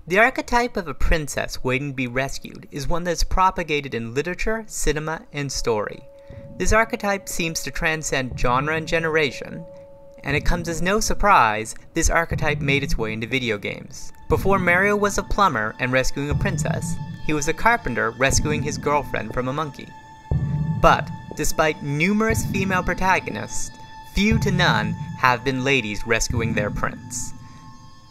The archetype of a princess waiting to be rescued is one that is propagated in literature, cinema, and story. This archetype seems to transcend genre and generation, and it comes as no surprise this archetype made its way into video games. Before Mario was a plumber and rescuing a princess, he was a carpenter rescuing his girlfriend from a monkey. But, despite numerous female protagonists, few to none have been ladies rescuing their prince.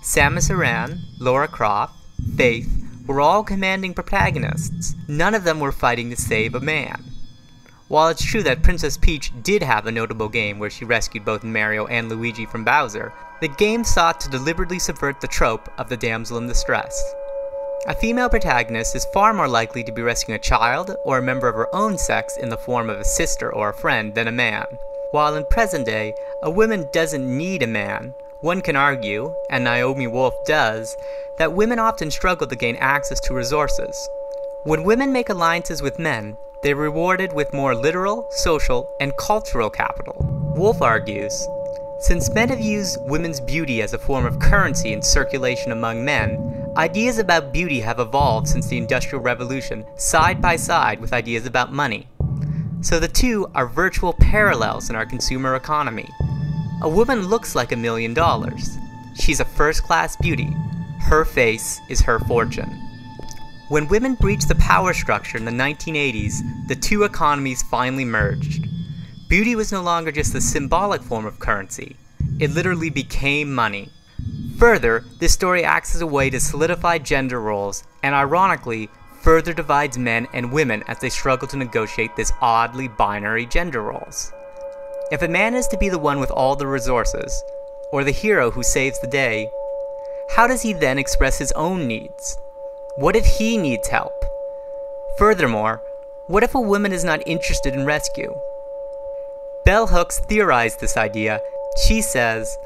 Samus Aran, Lara Croft, Faith were all commanding protagonists. None of them were fighting to save a man. While it's true that Princess Peach did have a notable game where she rescued both Mario and Luigi from Bowser, the game sought to deliberately subvert the trope of the damsel in distress. A female protagonist is far more likely to be rescuing a child or a member of her own sex in the form of a sister or a friend than a man. While in present day, a woman doesn't need a man, one can argue, and Naomi Wolf does, that women often struggle to gain access to resources. When women make alliances with men, they're rewarded with more literal, social, and cultural capital. Wolf argues, since men have used women's beauty as a form of currency in circulation among men, ideas about beauty have evolved since the Industrial Revolution side by side with ideas about money. So the two are virtual parallels in our consumer economy. A woman looks like $1 million. She's a first-class beauty. Her face is her fortune. When women breached the power structure in the 1980s, the two economies finally merged. Beauty was no longer just a symbolic form of currency. It literally became money. Further, this story acts as a way to solidify gender roles, and ironically, further divides men and women as they struggle to negotiate this oddly binary gender roles. If a man is to be the one with all the resources, or the hero who saves the day, how does he then express his own needs? What if he needs help? Furthermore, what if a woman is not interested in rescue? Bell Hooks theorized this idea. She says,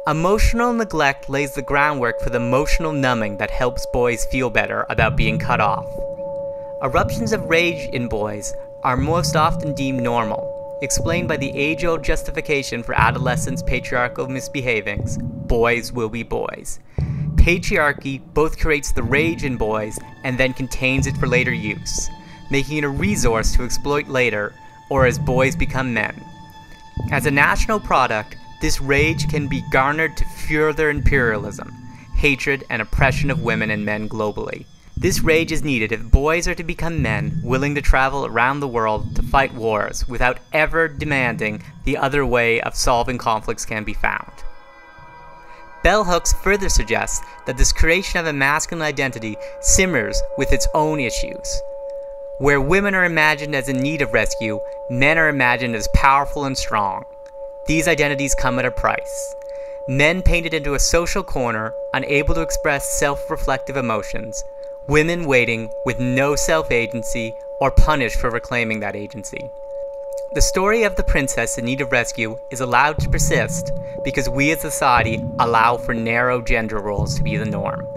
emotional neglect lays the groundwork for the emotional numbing that helps boys feel better about being cut off. Eruptions of rage in boys are most often deemed normal, explained by the age-old justification for adolescents' patriarchal misbehavings: boys will be boys. Patriarchy both creates the rage in boys and then contains it for later use, making it a resource to exploit later, or as boys become men. As a national product, this rage can be garnered to further imperialism, hatred, and oppression of women and men globally. This rage is needed if boys are to become men willing to travel around the world to fight wars without ever demanding the other way of solving conflicts can be found. Bell Hooks further suggests that this creation of a masculine identity simmers with its own issues. Where women are imagined as in need of rescue, men are imagined as powerful and strong. These identities come at a price. Men painted into a social corner, unable to express self-reflective emotions. Women waiting with no self-agency or punished for reclaiming that agency. The story of the princess in need of rescue is allowed to persist because we as a society allow for narrow gender roles to be the norm.